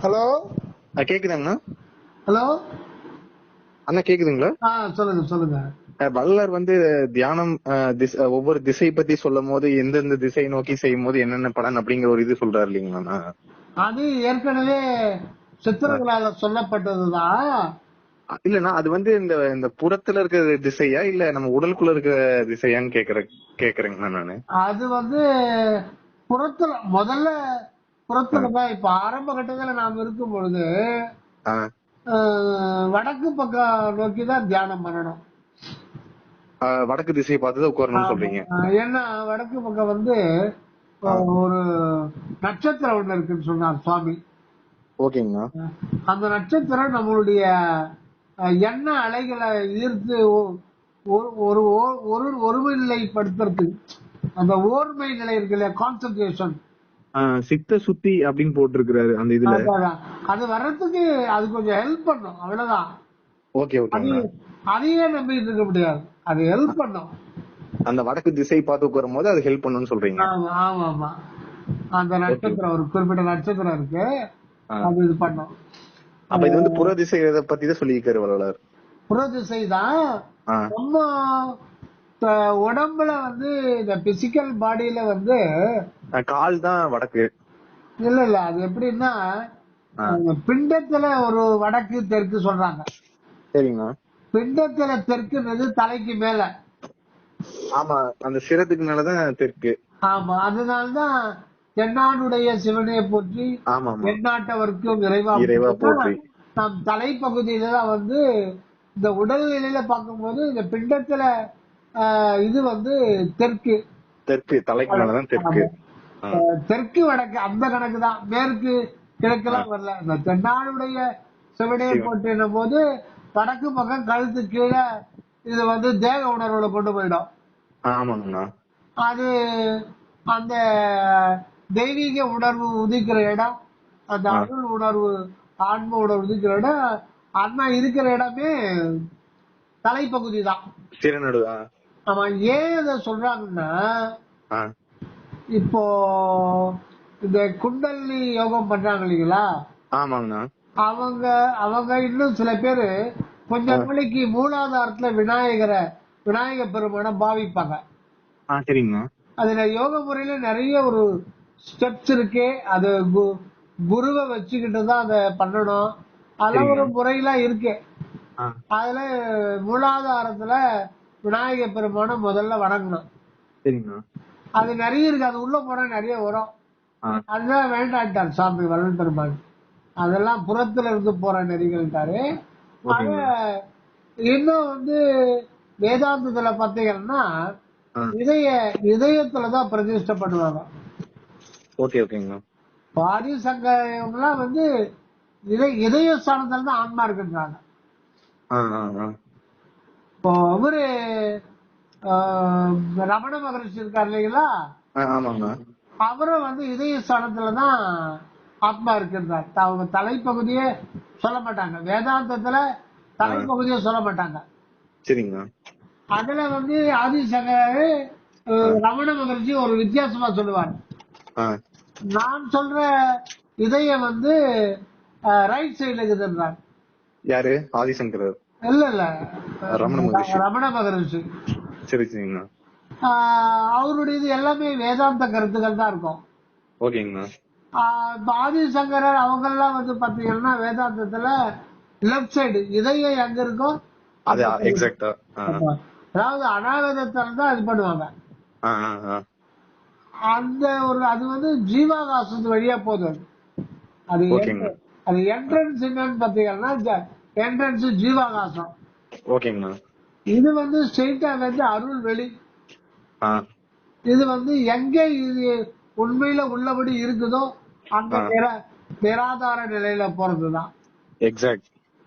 Hello கேக்குதாங்கண்ணா? Hello அண்ணா கேக்குதுங்களா? சொல்லுங்க சொல்லுங்க. வள்ளலார் தியானம் ஒவ்வொரு திசை பத்தி சொல்லும் போது எந்தெந்த திசை நோக்கி செய்யும் போது என்னென்ன பலன் அப்படிங்கிற ஒரு இது சொல்றாரு இல்லைங்களா? அது ஏற்கனவே சித்தர்களால சொல்லப்பட்டதுதான். இல்லண்ணா, அது இந்த இந்த புறத்துல இருக்கிற திசையா இல்ல நம்ம உடலுக்குள்ள இருக்கிற திசையான்னு கேக்குறேங்கண்ணா நானு. அது புறத்துல முதல்ல புறத்துலதான். இப்ப ஆரம்ப கட்டத்துல நாம் இருக்கும் பொழுது வடக்கு பக்கம் நோக்கிதான் தியானம் பண்ணணும். வடக்கு திசையை பார்த்துதான் உட்காரணும்னு சொல்றீங்க. ஏன்னா வடக்கு பக்கம் ஒரு நட்சத்திரம் ஒண்ணு இருக்குன்னு சொன்னார் சுவாமி. ஓகேங்கண்ணா. அந்த நட்சத்திரம் நம்மளுடைய எண்ண அலைகளை ஈர்த்து ஒரு ஒருமைநிலைப்படுத்துறது. அந்த ஓர்மை நிலை இருக்கு இல்லையா, கான்சென்ட்ரேஷன், சித்த சுத்தி அப்படின்னு போட்டிருக்கிறாரு அந்த இதுல. அது வர்றதுக்கு அது கொஞ்சம் ஹெல்ப் பண்ணும், அவ்வளவுதான். Okay okay. அதையே நம்பிட்டு இருக்க முடியாது, அது ஹெல்ப் பண்ணும். அந்த வடக்கு திசை பார்த்து உட்காரும் போது அது ஹெல்ப் பண்ணுன்னு சொல்றீங்க. ஆமா ஆமா ஆமா. அந்த நட்சத்திரம், ஒரு குறிப்பிட்ட நட்சத்திரம் இருக்கு, அது இது பண்ணும். அப்ப இது புற திசை பத்தி தான் சொல்லியிருக்காரு வள்ளலார். புற திசை தான். நம்ம உடம்புல இந்த பிசிக்கல் பாடியில கால் தான் வடக்கு. இல்ல இல்ல, அது எப்படின்னா பிண்டத்துல ஒரு வடக்கு தெற்கு சொல்றாங்க. சரிங்க. பிண்டத்துல தெற்குன்றது தலைக்கு மேல. ஆமா, அந்த சிரத்துக்கு மேலதான் தெற்கு. ஆமா, அதனால்தான் தென்னாடுடைய சிவனையை போற்றி எந்நாட்டவர்க்கும் இறைவா போற்றி. நம் தலைப்பகுதியில தான் இந்த உடல்நிலையில பார்க்கும்போது இந்த பிண்டத்துல இது தெற்கு. தெற்கு தலைக்கு மேலதான் தெற்கு. தெற்கு வடக்கு அந்த கணக்கு தான், மேற்கு கிழக்கெல்லாம் வரல. இந்த தென்னாடுடைய சிவனையை போற்றின போது வடக்கு பக்கம் கழுத்து கீழே இது தேக உணர்வுல கொண்டு போயிடும். ஆமாங்கண்ணா. அது அந்த தெய்வீக உணர்வு உதிக்கிற இடம், அந்த அருள் உணர்வு, ஆன்ம உணர்வு உதிக்கிற இடம், ஆன்மா இருக்கிற இடமே தலைப்பகுதி தான். சிறுநடு. ஆமா. ஏன் இத சொல்றாங்கன்னா, இப்போ இந்த குண்டலினி யோகம் பண்றாங்க இல்லைங்களா? ஆமாங்கண்ணா. அவங்க இன்னும் சில பேரு கொஞ்சம் நாளைக்கு மூலாதாரத்துல விநாயக பெருமான பாவிப்பாங்க. சரிங்கண்ணா. அதுல யோக முறையில நிறைய ஒரு ஸ்டெப்ஸ் இருக்கு. அது குருவை வச்சுக்கிட்டு தான் அதை பண்ணணும். அதெல்லாம் ஒரு முறையெல்லாம் இருக்கு. அதுல மூலாதாரத்துல விநாயக பெருமான முதல்ல வணங்கணும். அது நிறைய இருக்கு, அது உள்ள போனா நிறைய வரும். அதுதான் வேண்டாட்டார் சாமி வள்ளல் பெருமான். அதெல்லாம் புறத்துல இருந்து போற நெறிகள்ட்டாரு. அத இன்னும் வேதாந்தத்துல பாத்தீங்கன்னா இதயத்துலதான் பிரதிஷ்டை பண்ணுவாங்க. பாரி சங்கம்லாம் இதய ஸ்தானத்துல தான் ஆன்மா இருக்குன்றாங்க. இப்போ அவரு ரமண மகரிஷி இருக்காரு இல்லைங்களா? அவரும் இதய ஸ்தானத்துலதான் ஆத்மா இருக்குன்றார். அவங்க தலைப்பகுதியே சொல்ல மாட்டாங்க, வேதாந்தத்துல தலைப்பகுதியை சொல்ல மாட்டாங்க. அதுல ஆதிசங்கர் ரமண மகர்ஜி ஒரு வித்தியாசமா சொல்லுவார். நான் சொல்ற இதயம் ரைட் சைடுல இருக்குதுன்றார். யாரு? ஆதிசங்கர்? இல்ல இல்ல, ரமண மகரிஷி. அவருடைய எல்லாமே வேதாந்த கருத்துக்கள் தான் இருக்கும். ஆதிசங்கரர் அவங்க எல்லாம் பாத்தீங்கன்னா வேதாந்தத்துல லெப்ட் சைடு இதயம் எங்க இருக்கும், அதாவது அநாகதத்துல தான் இது பண்ணுவாங்க. அந்த ஒரு அது ஜீவாகாசத்து வழியா போகுது. அது என்ட்ரன்ஸ் என்னன்னு பாத்தீங்கன்னா என்ட்ரன்ஸ் ஜீவாகாசம். இது ஸ்ட்ரெயிட்டா அருள் வெளி. இது எங்க இது உண்மையில உள்ளபடி இருக்குதோ அந்த நிராதார நிலையில போறதுதான்.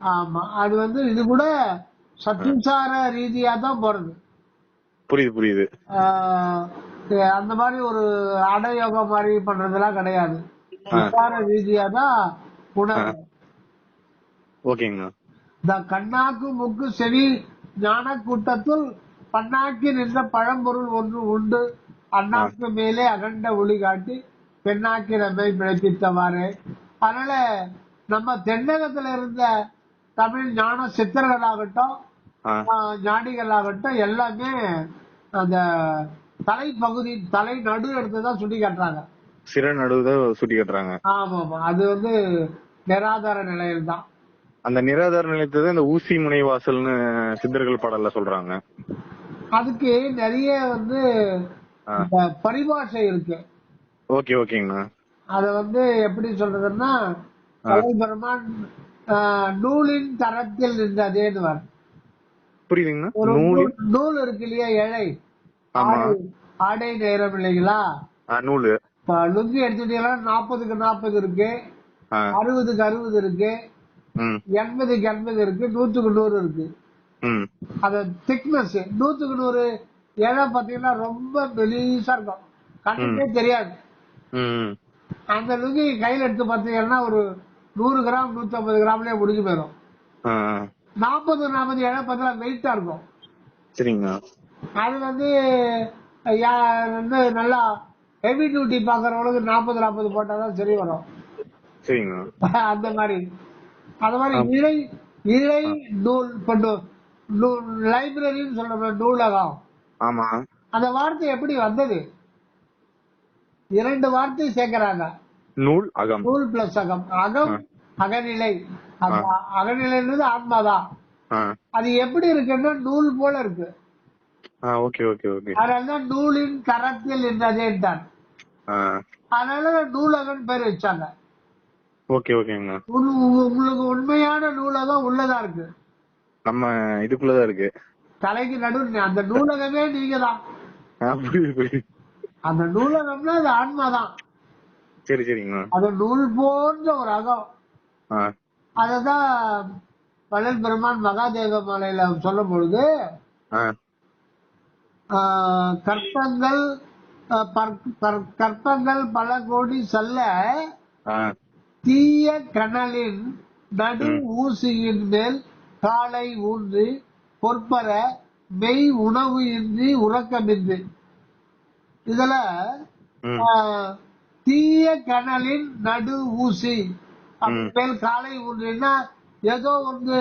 ஆமா, அது இது கூட சத்துசார ரீதியா தான் போறது. புரியுது. அந்த மாதிரி ஒரு அடயோகம் மாதிரி பண்றதெல்லாம் கிடையாது, விசார ரீதியா தான் உணர்வு. இந்த கண்ணாக்கு முக்கு செவி ஞான கூட்டத்துள் பண்ணாக்கி நின்ற பழம்பொருள் ஒன்று உண்டு, அண்ணாக்கு மேலே அகண்ட ஒளி காட்டி பெண்ணாக்கி நம்மை பிழைப்பித்தவாறு அதனால நம்ம தென்னகத்துல இருந்த தமிழ் ஞான சித்தர்களாகட்டும் ஞானிகளாகட்டும் எல்லாமே அந்த தலைப்பகுதி தலை நடு எடுத்துதான் சுட்டி காட்டுறாங்க. சிற நடுவுதான் சுட்டி காட்டுறாங்க. ஆமா ஆமா, அது வந்து நிராதார நிலையில் தான். அந்த நிராதார நிலையத்தை இந்த ஊசி முனை வாசல்னு சித்தர்கள் பாடல்ல சொல்றாங்க. அதுக்கு நிறைய வந்து பரிபாஷை இருக்கு. ஓகே ஓகேங்கண்ணா. அத வந்து எப்படி சொல்றதுன்னா பெருமான் நூலின் தரத்தில் நின்றதேன்னு புரியுதுங்கண்ணா. நூல் இருக்கு இல்லையா, இழை ஆடை நேரம் இல்லைங்களா, நூலு லுங்கி எடுத்துட்டீங்கன்னா 40க்கு 40 இருக்கு, 60க்கு 60 இருக்கு, 80க்கு 80 இருக்கு, 100க்கு 100 இருக்கு. அந்த திக்னஸ் 100க்கு 100 இழை பாத்தீங்கன்னா ரொம்ப மெலிசா இருக்கும், கண்ணுக்கே தெரியாது. அந்த லுங்கி கையில எடுத்து பாத்தீங்கன்னா ஒரு 100 கிராம் 150 கிராம்லயே முடிஞ்சு போயிடும். 40 இழை பார்த்தா வெயிட்டா இருக்கும். சரிங்க. அது வந்து நல்லா ஹெவி டியூட்டி பாக்குறவங்களுக்கு 40 போட்டாதான் சரி வரும். சரிங்க. அந்த மாதிரி இழை நூல் லைப்ரரின்னு சொல்ற நூலகம். ஆமா. அந்த வார்த்தை எப்படி வந்தது? 2 வார்த்தை சேர்க்கிறாங்க, நூல் அகம், நூல் பிளஸ் அகம். அகம் அகநிலை, அகநிலைன்றது ஆன்மாதான். அது எப்படி இருக்குன்னா நூல் போல இருக்கு. அதனாலதான் நூலின் கரத்தில் நின்றதே என்றார். அதனால நூலகம் பேர் வச்சாங்க. உங்களுக்கு உண்மையான நூலகம் உள்ளதா இருக்கு, நம்ம இதுக்குள்ளதான் இருக்கு, தலைக்கு நடு. அந்த நூலகமே நீங்க தான். அந்த நூலகம்னா அது ஆன்மாதான். சரி சரிங்க. அது நூல் போன்ற ஒரு அகம். அததான் வள்ளல் பெருமான் மகாதேவ மாலையில சொல்லும் பொழுது கற்பங்கள் பல கோடி செல்ல தீய கனலின் நடு ஊசியின் மேல் காலை ஊன்றி பொற்பர மெய் உணவு இன்றி உறக்கமின்றி. இதுல தீய கனலின் நடு ஊசி மேல் காலை ஊன்றினா ஏதோ வந்து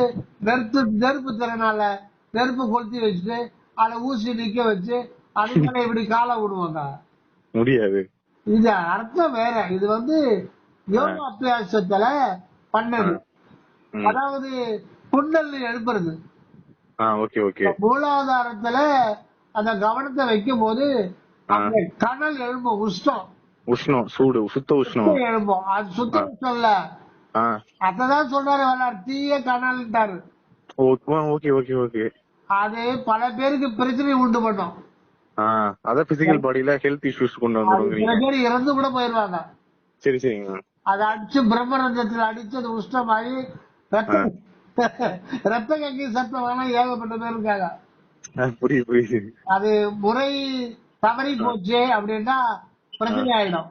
நெருப்பு திறனால நெருப்பு கொளுத்தி வச்சுட்டு அதை ஊசி நிக்க வச்சு அது மேல இப்படி காலை விடுவாங்க முடியாது. இது அர்த்தம் வேற. இது வந்து யோக அபியாசத்துல பண்ணது, அதாவது குண்டல் எழுப்புறது. மூலாதாரத்துல அந்த கவனத்தை வைக்கும் போது அந்த கனல் எழும்பும், உஷ்ணம் சூடு சுத்த உஷ்ணம் எழும்பும். அது சுத்த உஷ்ணம் இல்ல, அததான் சொல்றாரு வல்லார், தீய கனல்ட்டாரு. அது பல பேருக்கு பிரச்சனை உண்டு பண்ணும். அத பிசிக்கல் பாடியில ஹெல்த் இஷ்யூஸ் கொண்டு வந்துரும். சில பேர் இறந்து கூட போயிருவாங்க. சரி சரிங்க. அதை அடிச்சு பிரம்மரந்தத்துல அடிச்சு அது உஷ்ணமாயி ரத்த கங்கி சத்தம் ஏகப்பட்ட பேர் இருக்காங்க. புரியுது. அது முறை தவறி போச்சு அப்படின்னா பிரச்சனை ஆயிடும்.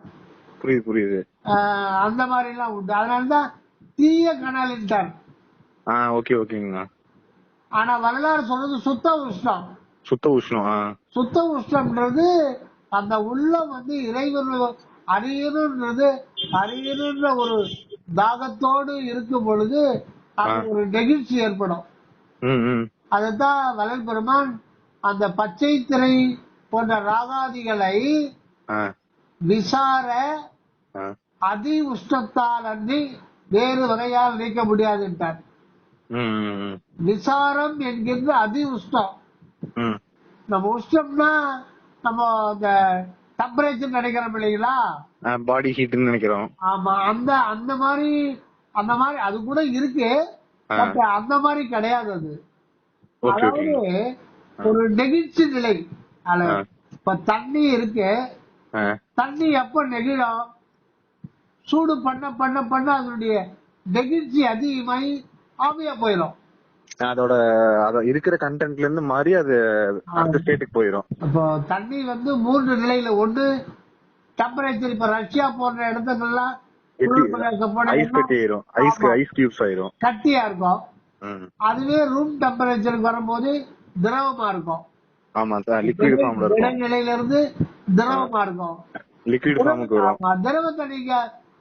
புரியுது. அந்த மாதிரி எல்லாம் உண்டு. அதனாலதான் தீய கனலிட்டார். ஆனா வரலாறு சொல்றது சுத்த உஷ்ணம். சுத்த உஷ்ணம்ன்றது அந்த உள்ளம் வந்து இறைவன் அறியணுன்ற ஒரு தாகத்தோடு இருக்கும் பொழுது அது ஒரு நெகிழ்ச்சி ஏற்படும். அதத்தான் வள்ளல் பெருமான் அந்த பச்சை திரை போன்ற ராகாதிகளை விசார அதி உஷ்ணத்தால் அன்றி வேறு வகையால் நீக்க முடியாது என்றார். விசாரம் என்கின்ற அதி உஷ்ணம். நம்ம உஷ்ணம்னா நம்ம அந்த டெம்பரேச்சர் நினைக்கிறோம் இல்லைங்களா, பாடி ஹீட் நினைக்கிறோம். ஆமா, அந்த மாதிரி அது கூட இருக்கு, அந்த மாதிரி கிடையாது. அது அதாவது ஒரு நெகிழ்ச்சி நிலை. இப்ப தண்ணி இருக்கு, தண்ணி எப்ப நெகிழும், சூடு பண்ண பண்ண பண்ண அதனுடைய நெகிழ்ச்சி அதிகமாயி ஆவியா போயிடும். அதோட இருக்கிற கண்டென்ட்ல இருந்து மாறி அது அடுத்த ஸ்டேட்டுக்கு போயிடும். இப்போ தண்ணி வந்து 3 நிலையில, ஒண்ணு டெம்பரேச்சர், இப்ப ரஷ்யா போன்ற இடத்துக்கெல்லாம் கட்டியா இருக்கும். அதுவே ரூம் டெம்பரேச்சருக்கு வரும்போது திரவமா இருக்கும். நிலையில இருந்து திரவமா இருக்கும். திரவத்தை நீங்க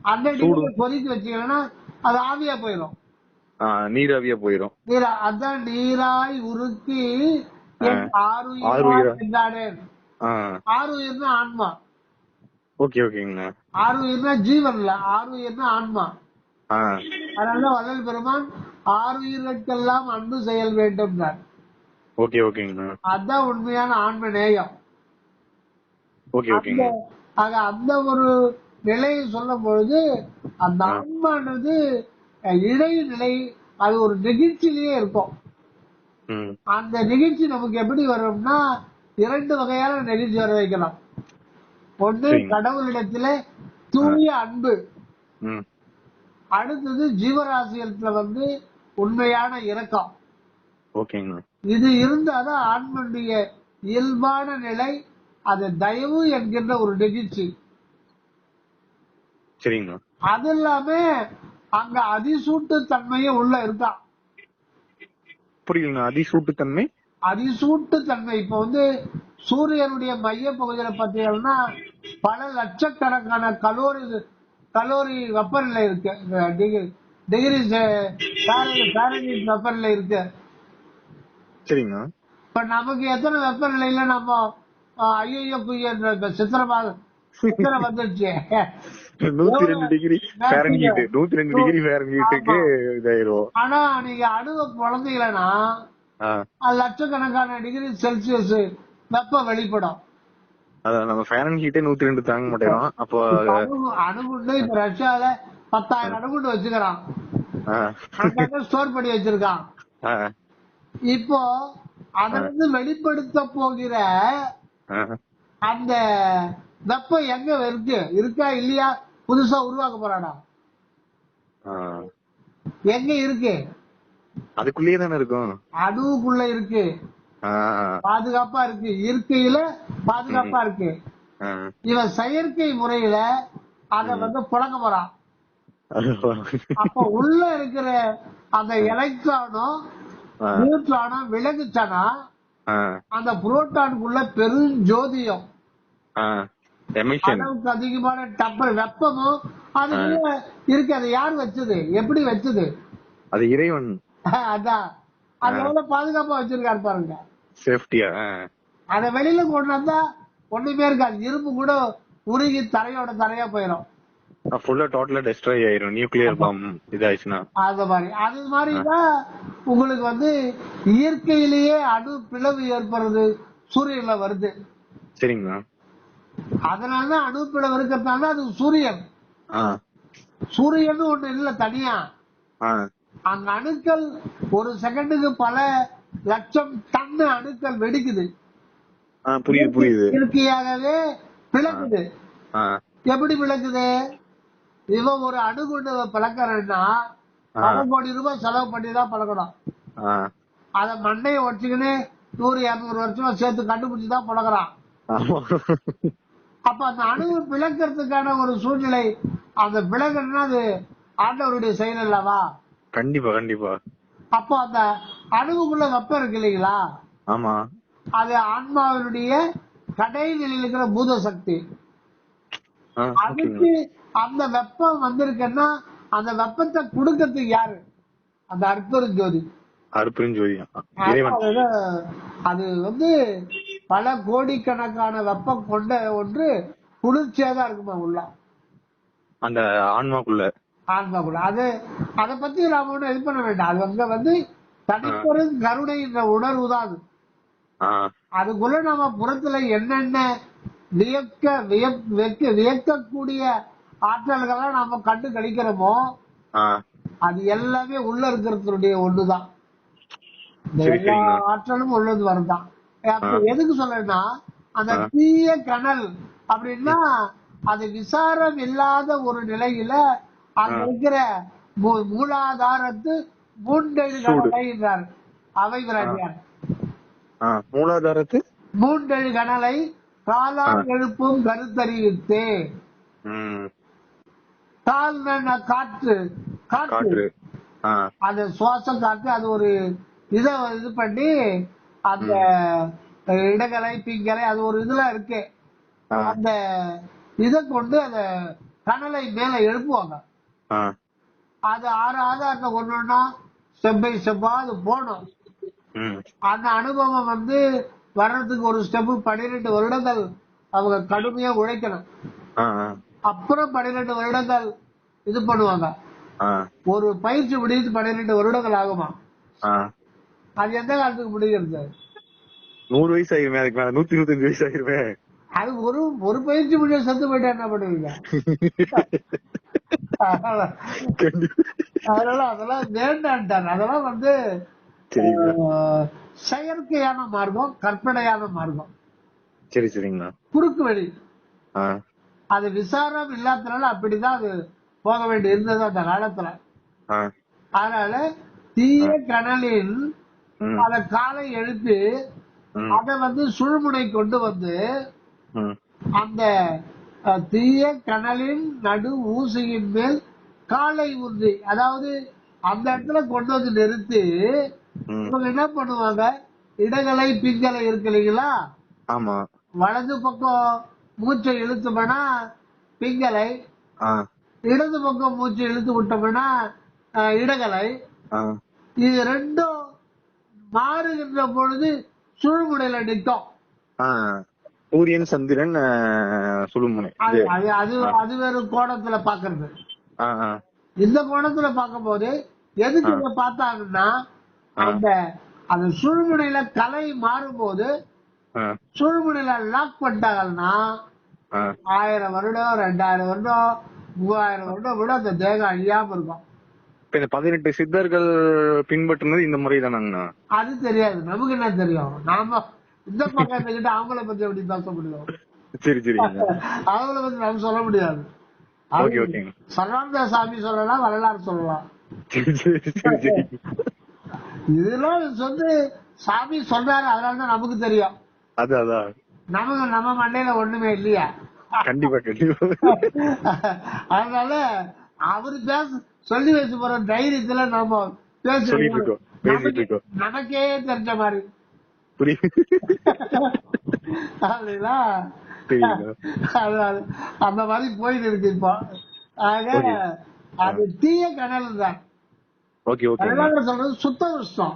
100 டிகிரி கொதிக்க வச்சீங்கன்னா அது ஆவியா போயிடும். நீராவியா போயிடும். அதான் நீராய் உருக்கி என் ஆறுயிரா ஆறுயிர் என்றானேன். ஆறுயிர்னா ஆன்மா. ஓகே ஓகேங்க. ஆறுயிர்னா ஜீவன் இல்ல, ஆறுயிர்னா ஆன்மா. அதனால வள்ளல் பெருமான் ஆறுயிர்களுக்கெல்லாம் அன்பு செயல் வேண்டும். ஓகே ஓகேங்க. அதான் உண்மையான ஆன்ம நேயம். ஓகே ஓகேங்க. ஆக அந்த ஒரு நிலையை சொல்லும் பொழுது அந்த ஆன்மானது இடைநிலை, அது ஒரு நிகழ்ச்சியிலேயே இருக்கும். அந்த நிகழ்ச்சி நமக்கு எப்படி வரும்னா 2 வகையான நிகழ்ச்சி வர வைக்கலாம். ஒன்று கடவுளிடத்துல தூய அன்பு, அடுத்தது ஜீவராசியத்துல உண்மையான இரக்கம். இது இருந்தாதான் ஆன்மனுடைய இயல்பான நிலை. அது தயவு என்கின்ற ஒரு நிகழ்ச்சி. அது இல்லாம அங்க அதிசூட்டு தன்மையும் உள்ள இருக்கா. புரியல. அதிசூட்டுத்தன்மை. அதிசூட்டுத்தன்மை இப்ப சூரியனுடைய மைய பகுதியில பாத்தீங்கன்னா பல லட்சக்கணக்கான கலோரி வெப்பநிலை இருக்கு. டிகிரி வெப்பநிலை இருக்கு. சரிங்க. இப்ப நமக்கு எத்தனை வெப்பநிலையில நம்ம ஐயோ குய்ய சித்திரை வந்துருச்சு 102 டிகிரி ஃபாரன்ஹீட், 102 டிகிரி ஃபாரன்ஹீட்டுக்கு இதாயிரும். ஆனா நீங்க அணுவை குழந்தைகளா லட்சக்கணக்கான டிகிரி செல்சியஸ் வெப்பம் வெளிப்படும். அதான் நம்ம ஃபாரன்ஹீட்டே 102 தாங்க மாட்டேறோம். அப்போ அணுகுண்டு இப்ப ரஷ்யால 10,000 அணுகுண்டு வச்சுக்கிறான், அங்க ஸ்டோர் பண்ணி வச்சிருக்கான். இப்போ அத வெளிப்படுத்த போகிற அந்த வெப்பம் எங்க இருக்கா இல்லையா, புதுசா உருவாக்க போறானா, எங்க இருக்கு? அதுக்குள்ளேயே தானே இருக்கும். அணுவுக்குள்ள இருக்கு, பாதுகாப்பா இருக்கு, இருக்கையில பாதுகாப்பா இருக்கு. இவன் செயற்கை முறையில அத புழங்க போறான். அப்ப உள்ள இருக்கிற அந்த எலக்ட்ரானும் நியூட்ரானும் விலகுச்சானா அந்த புரோட்டானுக்குள்ள பெருஞ்சோதியம், அளவுக்கு அதிகமான டப்பர் வெப்பமும் அதுக்குள்ள இருக்கு. அதை யார் வச்சது, எப்படி வச்சது? அது இறைவன். அதான் அது எவ்வளவு பாதுகாப்பா வச்சிருக்காரு பாருங்க, சேஃப்டியா. அத வெளியில கொண்டு வந்தா ஒண்ணுமே இருக்காது, இரும்பு கூட உருகி தரையோட தரையா போயிடும், ஃபுல்லா டோட்டலா டெஸ்ட்ராய் ஆயிரும் நியூக்ளியர் பாம் இதாயிடுச்சுன்னா. அது மாதிரிதான் உங்களுக்கு இயற்கையிலேயே அணு பிளவு ஏற்படுறது சூரியன்ல வருது. சரிங்க. அதனாலதான் அணு பிளவு இருக்கிறதுனால அது சூரியன். சூரியன் ஒண்ணு இல்ல தனியா, அங்க அணுக்கள் ஒரு செகண்டுக்கு பல லட்சம் டன் அணுக்கள் வெடிக்குது. புரியுது. இயற்கையாகவே பிளக்குது. எப்படி பிளக்குது? இவன் ஒரு அணுகுண்டு பழக்கிறன்னா பல கோடி ரூபாய் செலவு பண்ணி தான் பழக்கணும். அத மண்டையை உடச்சுக்கின்னு 100-200 வருஷமா சேர்த்து கண்டுபிடிச்சுதான் பழகிறான். அப்ப அந்த அணு பிளக்கிறதுக்கான ஒரு சூழ்நிலை, அந்த பிளக்கணும்னா அது ஆண்டவருடைய செயல் அல்லவா? கண்டிப்பா கண்டிப்பா. அப்போ அந்த அணுவுக்குள்ள வெப்பம் இருக்கு இல்லைங்களா, அது ஆன்மாவினுடைய கடைநிலையில் இருக்கிற பூத சக்தி. அதுக்கு அந்த வெப்பம் வந்திருக்குன்னா அந்த வெப்பத்தை கொடுக்கறதுக்கு யாரு? அந்த அற்புதஞ்சோதி. அது பல கோடிக்கணக்கான வெப்பம் கொண்ட ஒன்று, குளிர்ச்சியாதான் இருக்குமா உள்ள அந்த ஆன்மாக்குள்ள. அது அத பத்தி நாம ஒண்ணு இது பண்ண வேண்டாம். அது தனிப்பெரும் கருணை என்ற உணர்வு தான் அது. அதுக்குள்ள நம்ம புறத்துல என்னென்ன வியக்கக்கூடிய ஆற்றல்கள்லாம் நாம கண்டு கழிக்கிறோமோ அது எல்லாமே உள்ள இருக்கிறதுடைய ஒண்ணுதான். எல்லா ஆற்றலும் உள்ளது வருதான். எதுக்கு சொல்றேன்னா, அந்த தீய கனல் அப்படின்னா அது விசாரம் இல்லாத ஒரு நிலையில அங்க இருக்கிற மூலாதாரத்து 3 கணலை என்றார் அவை விராட்டியார். மூலாதாரத்து 3 கணலை காலால் எழுப்பும் கருத்தறிவித்தே. கால் காற்று, காற்று அது சுவாச காற்று. அது ஒரு இது பண்ணி அந்த இடகலை பிங்கலை அது ஒரு இதுல இருக்கு. அந்த இதை கொண்டு அத கனலை மேல எழுப்புவாங்க. ஆ, அது ஆறு ஆதாரத்தை கொண்டு ஒன்னா ஸ்டெப் பை ஸ்டெப்பா அது போகணும். ம், அந்த அனுபவம் வர்றதுக்கு ஒரு ஸ்டெப் 12 வருடங்கள் அவங்க கடுமையா உழைக்கணும். ஆ, ஆ, அப்புறம் 12 வருடங்கள் இது பண்ணுவாங்க. ஆ, ஒரு பயிற்சி முடியுது 12 வருடங்கள் ஆகுமா? ஆ. அது எந்த காலத்துக்கு முடிகிறது? 100 வயசு ஆயிருமே, அதுக்கு மேல 125 வயசு ஆயிருமே. அது ஒரு ஒரு பயிற்சி முடிய செத்து போயிட்டா என்ன பண்ணுவீங்க? அதனால கண்டிப்பா. அதனால அதெல்லாம் வேண்டான்ட்டார். அதெல்லாம் சரிங்களா. செயற்கையான மார்க்கம், கற்பனையான மார்க்கம், சரி, சரிங்களா. குறுக்கு வழி. ஆ, அது விசாரம் இல்லாதனால அப்படிதான் அது போக வேண்டி இருந்தது அந்த காலத்துல. ஆ, அதனால தீய கனலில் ம், அத காலை எழுப்பி ம், அத சுழுமுனை கொண்டு வந்து ம், அந்த தீய கனலின் நடு ஊசியின் மேல் காலை ஊன்றி, அதாவது அந்த இடத்துல கொண்டு வந்து நிறுத்தி ம். இவங்க என்ன பண்ணுவாங்க, இடகலை பிங்கலை இருக்கு இல்லைங்களா, ஆமா. வலது பக்கம் மூச்சை இழுத்தோம்னா பிங்கலை, ஆ, இடது பக்கம் மூச்சை இழுத்து விட்டோம்னா இடகலை. ஆ, இது ரெண்டும் மாறுகின்ற பொழுது சுழுமுனையில நிற்கும். ஆ. சூரியன், சந்திரன், சுழுமுனை. அது அது அது அது வேறு கோணத்துல பாக்குறது. ஆ, ஆ, இந்த கோணத்துல பார்க்கும் போது எதுக்கு ஆ, இதை பார்த்தாங்கன்னா, ஆ, அந்த அந்த சுழுமுனையில கலை மாறும் போது ஆ, சுழுமுனையில லாக் பண்ணிட்டாங்கன்னா ஆ. 1000 வருடம், 2000 வருடம், 3000 வருடம் கூட அந்த தேகம் அழியாம இருக்கும். இப்ப இந்த 18 சித்தர்கள் பின்பற்றுனது இந்த முறை தானாங்கண்ணா? அது தெரியாது, நமக்கு என்ன தெரியும்? நாம இந்த பக்கம் இருந்துகிட்டு அவங்கள பத்தி எப்படி பேச முடியும்? சரி, சரிங்க. அவங்கள பத்தி நம்ம சொல்ல முடியாது. அது ஓகே, ஓகேங்க. சர்வானந்த சாமி சொல்லலாம், வரலாறு சொல்லலாம். சரி, சரி, சரி, சரி. இதெல்லாம் சாமி சொல்றாரு, அதனாலதான் நமக்கு தெரியும். அதான். நம்ம மண்டையில ஒண்ணுமே இல்லையா? கண்டிப்பா, கண்டிப்பா. அதனால அவரு சொல்லி வச்சு போற தைரியத்துல நம்ம சொல்லிட்டு பேசுறோம். இருக்கோம், பேசிட்டு இருக்கோம். நமக்கே தெரிஞ்ச மாதிரி. புரியுது. அப்படின்னா தெரியுங்க. அந்த மாதிரி போயிட்டு இருக்கு இப்போ. ஆக ஓகே. அது தீய கனல் தான். ஓகே, ஓகேங்க. வரலாறு சொல்றது சுத்த விஷயம்.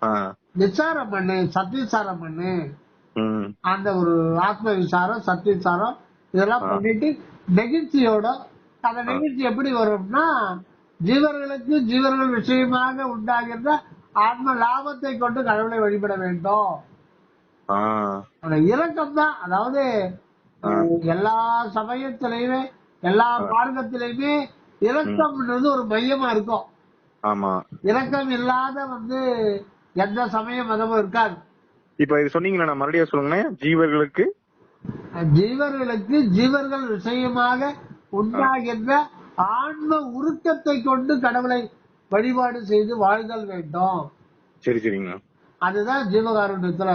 ஆ, விசாரம் பண்ணு, சத்விசாரம் பண்ணு. ம், அந்த ஒரு ஆத்ம விசாரம், சத்விசாரம் இதெல்லாம் பண்ணிட்டு நெகிழ்ச்சியோட, அந்த நெகிழ்ச்சி எப்படி வரும்னா, ஜீவர்களுக்கு ஜீவர்கள் விஷயமாக உண்டாகின்ற ஆத்ம லாபத்தை கொண்டு கடவுளை வழிபட வேண்டும். ஆ, அந்த இரக்கம் தான். அதாவது எல்லா சமயத்திலையுமே எல்லா மார்க்கத்திலையுமே இரக்கம்ன்றது ஒரு மையமா இருக்கும். ஆமா. இரக்கம் இல்லாத எந்த சமய மதமும் இருக்காது. இப்ப இது சொன்னீங்களா, நான் மறுபடியும் சொல்லுங்க. ஜீவர்களுக்கு ஜீவர்களுக்கு ஜீவர்கள் விஷயமாக உண்டாகின்ற ஆன்ம உருக்கத்தை கொண்டு கடவுளை வழிபாடு செய்து வாழ்தல் வேண்டும். சரி, சரிங்க. அதுதான் ஜீவகாருண்யத்துல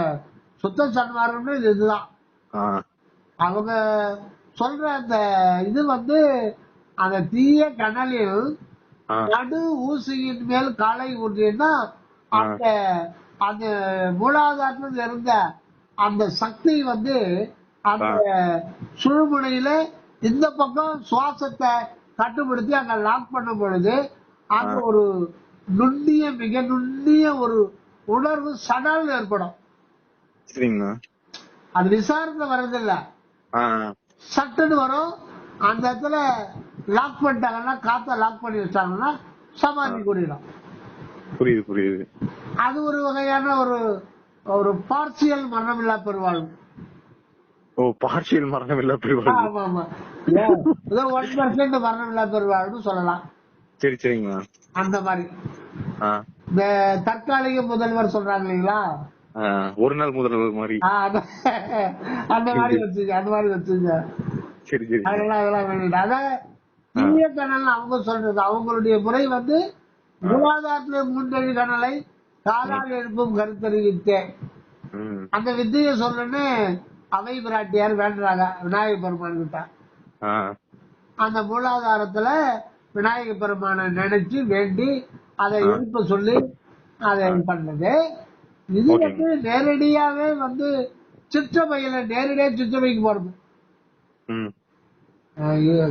சுத்த சன்மார்க்கம். இதுதான் ஆ, அவங்க சொல்ற அந்த இது அந்த தீய கனலில் ஆ, நடு ஊசியின் மேல் காலை ஊன்றினா அந்த அந்த மூலாதாரத்தில் இருந்த அந்த சக்தி அந்த சுழுமுனையில இந்த பக்கம் சுவாசத்தை கட்டுப்படுத்தி அங்க லாக் பண்ணும் பொழுது அங்க ஒரு மிக நுண்ணிய ஒரு உணர்வு சடல் ஏற்படும். சரிங்க. அது விசாரத்துல வர்றதில்ல, ஆ, சட்டுன்னு வரும். அந்த இடத்துல லாக் பண்ணிட்டாங்கன்னா, காத்த லாக் பண்ணி வச்சாங்கன்னா சமாதி கூடிடும். புரியுது, புரியுது. அது ஒரு வகையான ஒரு ஒரு பார்சியல் மரணம் இல்லா பெருவாழ்வு. ஓ, பார்ஷியல் மரணம் இல்ல பெருவாழ்வு. ஆமா ஆமா, 1% மரணம் இல்லா பெருவாழ்வு சொல்லலாம். சரி, சரிங்க. அந்த மாதிரி ஆ, இந்த தற்காலிக முதல்வர் சொல்றாங்க இல்லைங்களா, ஒரு நாள் முதல்வர் மாதிரி. அந்த மாதிரி வச்சுங்க. சரி, சரி. அதெல்லாம் வேண்டியது. அதான் தீய கனல் அவங்க சொல்றது. அவங்களுடைய முறை மூலாதாரத்துல மூன்றெழு கனலை காலால் எழுப்பும் கருத்தறிவித்தேன். அந்த வித்தையை சொல்லணும்னு அவை பிராட்டியார் வேண்டுறாங்க விநாயக பெருமான் கிட்ட. அந்த மூலாதாரத்துல விநாயக பெருமான நினைச்சு வேண்டி அதை எழுப்ப சொல்லி அதை பண்ணது. இது நேரடியாவே சிற்றபையில நேரடியா சிற்றபைக்கு போறது.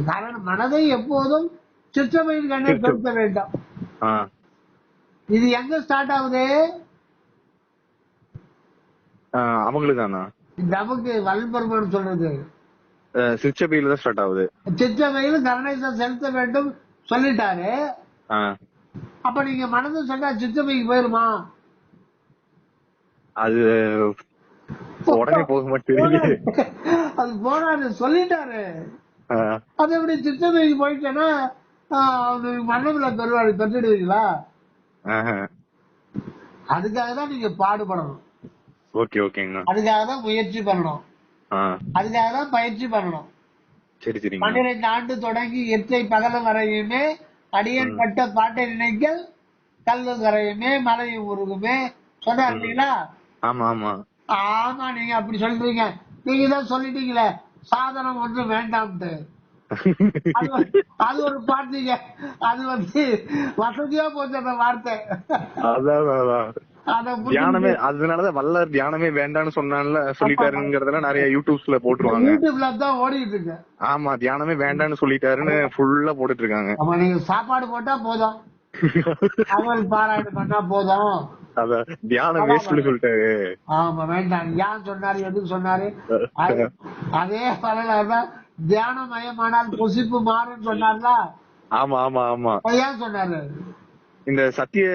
காரணம் மனதை எப்போதும் சிற்றமையின் கண்ணை செலுத்த வேண்டும். இது எங்க ஸ்டார்ட் ஆகுது? அவங்களுதானா? நமக்கு வல்பெருமான் சொல்றது சிற்றபையில தான் ஸ்டார்ட் ஆகுது. சிற்றமையில் கருணை செலுத்த வேண்டும் சொல்லிட்டாரு. அப்ப நீங்க மனது சொன்னா சிற்றமைக்கு போயிருமா? அது உடனே போக மாட்டேங்குது. அது போனாரு சொல்லிட்டாரு. அது எப்படி சிற்றமைக்கு போயிட்டேன்னா மன்னவில பெருவாடி பெற்றுடுவீங்களா? அதுக்காக தான் நீங்க பாடுபடணும். ஓகே ஓகேங்க. அதுக்காக தான் முயற்சி பண்ணணும். அதுக்காக தான் பயிற்சி பண்ணணும். சரி சரி. 12 ஆண்டு தொடங்கி எத்தை பகல வரையுமே அடியன் பட்ட பாட்டை நினைக்கல் கல்லு கரையுமே மலையும் உருகுமே சொன்னார் இல்லீங்களா? ஆமா ஆமா ஆமா. நீங்க அப்படி சொல்றீங்க. நீங்க தான் சொல்லிட்டீங்களே சாதனம் ஒன்றும் வேண்டாம்ட்டு. அது ஒரு பாட்டீங்க. அது வசதியா போச்சு அந்த வார்த்தை. தியானமே அதனாலதான் வல்லர் தியானமே வேண்டாம்னு சொன்னால சொல்லிட்டாருங்கிறதுல நிறைய யூடியூப்ஸ்ல போட்டுருவாங்க. யூடியூப்ல தான் ஓடிட்டு இருக்கு. ஆமா தியானமே வேண்டாம்னு சொல்லிட்டாருன்னு ஃபுல்லா போட்டுட்டு இருக்காங்க. ஆமா நீங்க சாப்பாடு போட்டா போதும், அவள் பாராட்டு பண்ணா போதும், அத தியானம் வேஸ்ட்னு சொல்லிட்டாரு. ஆமா வேண்டாம். ஏன் சொன்னாரு, எதுக்கு சொன்னாரு? அதே பலனாதான் தியானம் மயமானால் பொசிப்பு மாறுன்னு சொன்னார்ல. ஆமா ஆமா ஆமா. ஏன் சொன்னாரு? இந்த சத்திய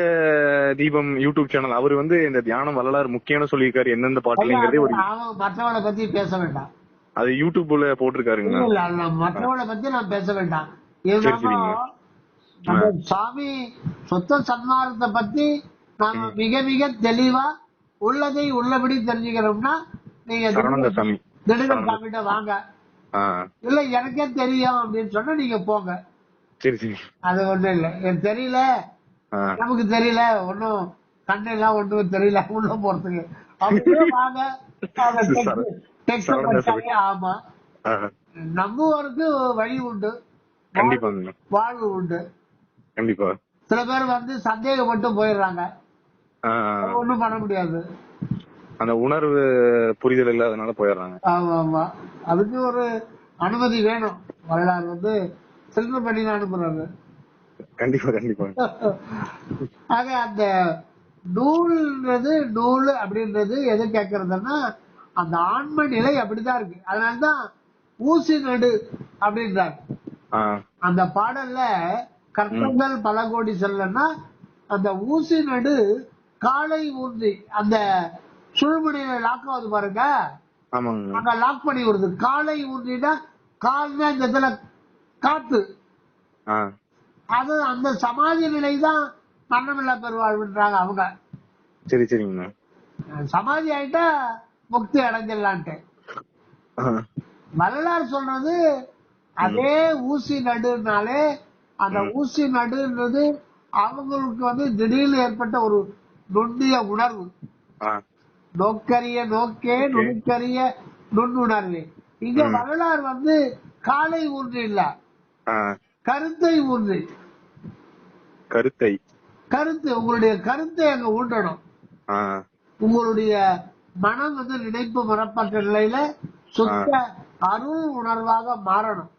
தீபம் யூடியூப் சேனல் அவரு இந்த தியானம் வரலாறு முக்கியம்னு சொல்லியிருக்காரு. எந்தெந்த பாட்டுலங்கிறதே ஒரு மற்றவளை பத்தி பேச வேண்டாம். அது யூடியூப்ல போட்டிருக்காருங்க. மற்றவளை பத்தி நான் பேச வேண்டாம். சாமி சுத்த சன்மார்க்கத்தை பத்தி நாம மிக மிக தெளிவா உள்ளதை உள்ளபடி தெரிஞ்சுக்கணும்னா நீங்க திடுகல் சாமிகிட்ட வாங்க. இல்ல எனக்கே தெரியும் அப்படின்னு சொன்னா நீங்க போங்க. அது ஒண்ணும் இல்ல. எனக்கு தெரியல, நமக்கு தெரியல, ஒன்னும் கண்ணெல்லாம் ஒண்ணும் தெரியல உள்ள போறதுக்கு அப்படியே வாங்க. ஆமா நம்புவோருக்கு வழி உண்டு, வாழ்வு உண்டு. கண்டிப்பா. சில பேர் சந்தேகப்பட்டு போயிடுறாங்க, ஒண்ணும் பண்ண முடியாது. அந்த உணர்வு புரிதல் இல்லாதனால போயிடுறாங்க. ஆமா ஆமா. அதுக்கு ஒரு அனுமதி வேணும். வரலாறு ஃபில்டர் பண்ணி தான் அனுப்புறாங்க. கண்டிப்பா கண்டிப்பா. ஆக அந்த நூல் அப்படின்றது எது கேக்குறதுன்னா அந்த ஆன்ம நிலை அப்படிதான் இருக்கு. அதனாலதான் ஊசி நடு அப்படின்றாங்க அந்த பாடல்ல. கர்த்தங்கள் பல கோடி செல்லன்னா அந்த ஊசி நடு காலை ஊன்றி அந்த சுழுமுனையில லாக் ஆகுது பாருங்க, அங்க லாக் பண்ணி வருது. காலை ஊன்றினா கால்னா இந்த இடத்துல காத்து, அது அந்த சமாதி நிலை தான் மரணமில்லா பெருவாழ்வுன்றாங்க அவங்க. சரி சரிங்க. சமாதி ஆயிட்டா முக்தி அடைஞ்சிடலான்ட்டு வரலாறு சொல்றது. அதே ஊசி நடுனாலே அந்த ஊசி நடுன்றது அவங்களுக்கு திடீர்னு ஏற்பட்ட ஒரு நுண்ணிய உணர்வு. நோக்கரிய நோக்கே நுணுக்கரிய நுண்ணுணர்வு. இங்க வரலாறு காலை ஊன்றி இல்ல, கருத்தை ஊன்றி. கருத்து உங்களுடைய கருத்தை அங்க ஊன்றணும். உங்களுடைய மனம் நினைப்பு மரப்பட்ட நிலையில சுத்த அருள் உணர்வாக மாறணும்.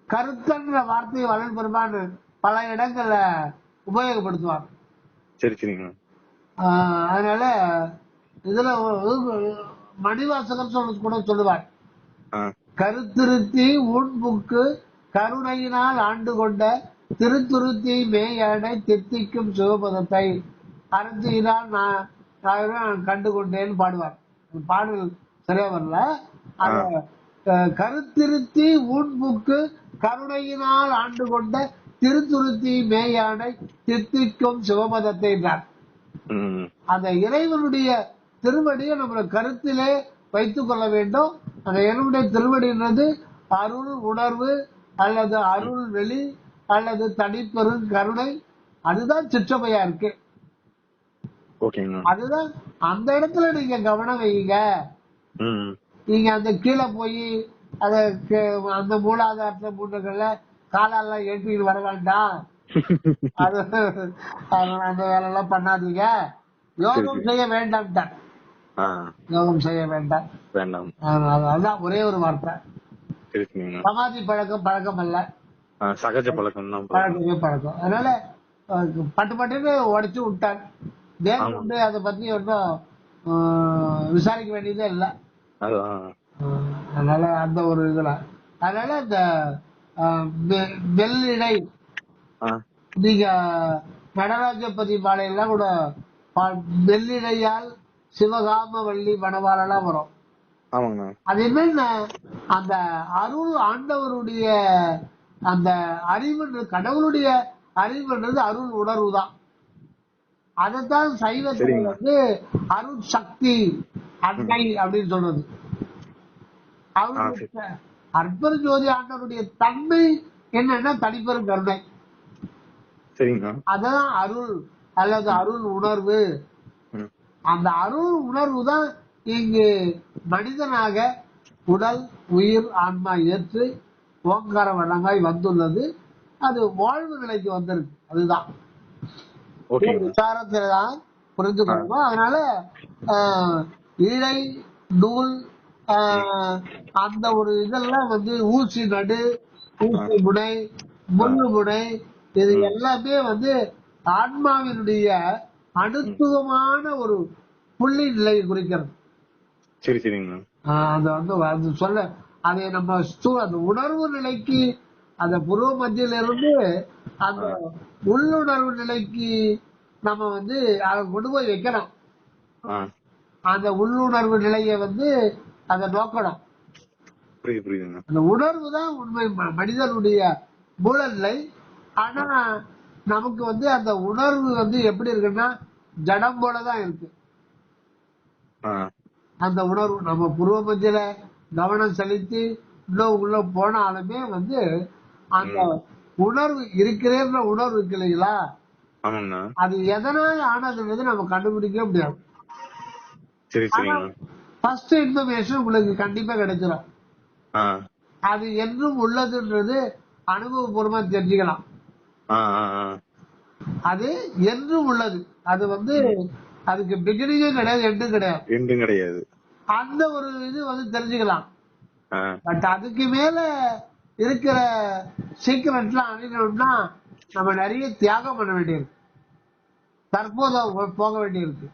கருத்தன்ற வார்த்தையை வளன் பெருமான் பல இடங்கள்ல உபயோகப்படுத்துவாங்க. சரி சரிங்க. அதனால இதுல மணிவாசகர் கூட சொல்லுவார், கருத்திருத்தி உண்புக்கு கருணையினால் ஆண்டு கொண்ட திருத்துருத்தி மேயடை தித்திக்கும் சிவபதத்தை அருந்தியினால் நான் கண்டு கொண்டேன்னு பாடுவார். பாடல் சரியா வரல. கருத்திருத்தி உண்புக்கு கருணையினால் ஆண்டு கொண்ட திருத்துருத்தி மேயானை தித்திக்கும் சிவபதத்தை என்றார். அந்த இறைவனுடைய திருவடியை நம்ம கருத்திலே வைத்துக் கொள்ள வேண்டும். அந்த இறைவனுடைய திருவடின்றது அருள் உணர்வு அல்லது அருள் வெளி அல்லது தனிப்பெரும் கருணை. அதுதான் சிற்றமையா இருக்கு. அதுதான் அந்த இடத்துல நீங்க கவனம் வைங்க. நீங்க அந்த கீழே போய் அந்த மூலாதாரத்தை மூன்றுகள்ல காலெல்லாம் ஏற்றிட்டு வர வேண்டாம். அது அந்த வேலை எல்லாம் பண்ணாதீங்க. யோகம் செய்ய வேண்டாம். யோகம் செய்ய வேண்டாம். அதான் ஒரே ஒரு வார்த்தை. சரி சரிங்கண்ணா. சமாதி பழக்கம் அல்ல, சகஜ பழக்கம் தான். பழக்கம். அதனால பட்டு பட்டுன்னு உடைச்சு விட்டார். மேற்கொண்டு அதை பத்தி ஒன்றும் விசாரிக்க வேண்டியதே இல்லை. அதனால அந்த ஒரு இதுல அதனால இந்த வெள்ளிடை நீங்க நடராஜபதி மாலையெல்லாம் கூட வெள்ளிடையால் சிவகாம வள்ளி மணவாளெல்லாம் வரும். அதே மாதிரி அந்த அருள் ஆண்டவருடைய அந்த அறிவுன்றது, கடவுளுடைய அறிவுன்றது அருள் உணர்வு தான். அதைத்தான் சைவத்துல வந்து அருள் சக்தி அன்னை அப்படின்னு சொல்றது. அவருடைய அற்பர் ஜோதி ஆண்டவருடைய தன்மை என்னன்னா தனிப்பெரும் கருணை. அதான் அருள் அல்லது அருள் உணர்வு. அந்த அருள் உணர்வு தான் இங்கு மனிதனாக உடல் உயிர் ஆன்மா ஏற்று ஓங்கார வண்ணங்காய் வந்துள்ளது. அது வாழ்வு நிலைக்கு வந்திருக்கு. அதுதான் விசாரத்தில்தான் புரிந்து கொள்ளணும். அதனால இழை நூல் அந்த ஒரு இதெல்லாம் வந்து ஊசி நடு, ஊசி முனை, முள்ளு முனை, இது எல்லாமே வந்து ஆன்மாவினுடைய அனுத்துவமான ஒரு புள்ளி நிலையை குறிக்கிறது. சரி சரிங்க. அது வந்து சொல்ல அதை நம்ம அந்த உணர்வு நிலைக்கு அந்த புருவ மத்தியில இருந்து அந்த உள்ளுணர்வு நிலைக்கு நம்ம வந்து அதை கொண்டு போய் வைக்கணும். அந்த உள்ளுணர்வு நிலையை வந்து அதை நோக்கணும். அந்த உணர்வு தான் உண்மை மனிதனுடைய மூல நிலை. ஆனா நமக்கு வந்து அந்த உணர்வு வந்து எப்படி இருக்குன்னா ஜடம் போலதான் இருக்கு. அந்த உணர்வு நம்ம புருவ மத்தியில கவனம் செலுத்தி இன்னும் உள்ள போனாலுமே வந்து அந்த உணர்வு இருக்கிறேன்ற உணர்வு இருக்கு இல்லைங்களா, அது எதனால ஆனதுன்றது நம்ம கண்டுபிடிக்க முடியாது. ஃபர்ஸ்ட் இன்ஃபர்மேஷன் உங்களுக்கு கண்டிப்பா கிடைச்சிடும். அது என்றும் உள்ளதுன்றது அனுபவபூர்வமா தெரிஞ்சுக்கலாம். அது என்றும் உள்ளது. அது வந்து அதுக்கு பிகினிங்கும் கிடையாது, எண்டும் கிடையாது. அந்த ஒரு இது வந்து தெரிஞ்சுக்கலாம். பட் அதுக்கு மேல இருக்கிற சீக்கிரட்லாம் அணியணும்னா நம்ம நிறைய தியாகம் பண்ண வேண்டியிருக்கு, தற்போது போக வேண்டியிருக்கு.